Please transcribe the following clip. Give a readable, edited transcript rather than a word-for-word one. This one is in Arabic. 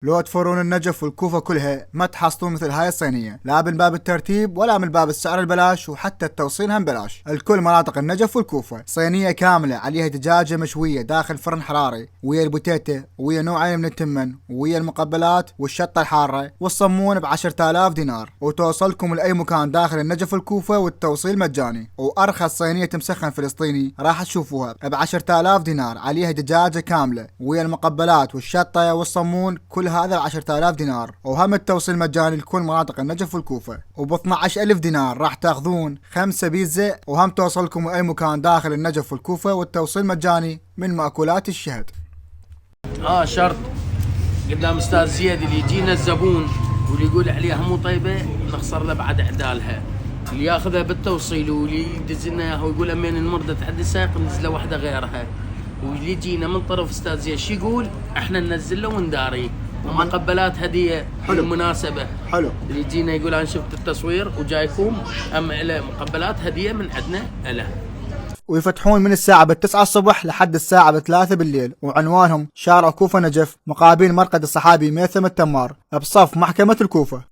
لو تفرون النجف والكوفة كلها ما تحصلون مثل هاي الصينية، لا من باب الترتيب ولا من باب السعر البلاش، وحتى التوصيل هم بلاش. الكل مناطق النجف والكوفة، صينية كاملة عليها دجاجة مشوية داخل فرن حراري، ويا البوتيتا، ويا نوعين من التمن، ويا المقبلات والشطة الحارة والصمون ب10,000 دينار، وتوصلكم لأي مكان داخل النجف والكوفة، والتوصيل مجاني. وأرخص صينية مسخن فلسطيني راح تشوفوها ب10,000 دينار، عليها دجاجة كاملة ويا المقبلات والشطة والصمون، كل هذا 10,000 دينار، وهم التوصيل مجاني لكل مناطق النجف والكوفة. وب 12,000 دينار راح تاخذون 5 بيتزا، وهم توصلكم أي مكان داخل النجف والكوفة، والتوصيل مجاني من مأكولات الشهد. شرط قدام استاذ زياد اللي يجينا الزبون واللي يقول عليها مو طيبه نخسر له بعد عدالها، اللي ياخذها بالتوصيل واللي يدز لنا اياها ويقول امين انمرضت عند السائق ننزل له واحده غيرها، واللي يجينا من طرف استاذ زياد شو يقول احنا ننزل له ونداري، ومقبلات هديه بالمناسبه. حلو. اللي يجينا يقول انا شفت التصوير وجايكم اما له مقبلات هديه من عندنا له. ويفتحون من الساعة 9 الصبح لحد الساعة 3 بالليل، وعنوانهم شارع كوفة نجف، مقابل مرقد الصحابي ميثم التمار، بصف محكمة الكوفة.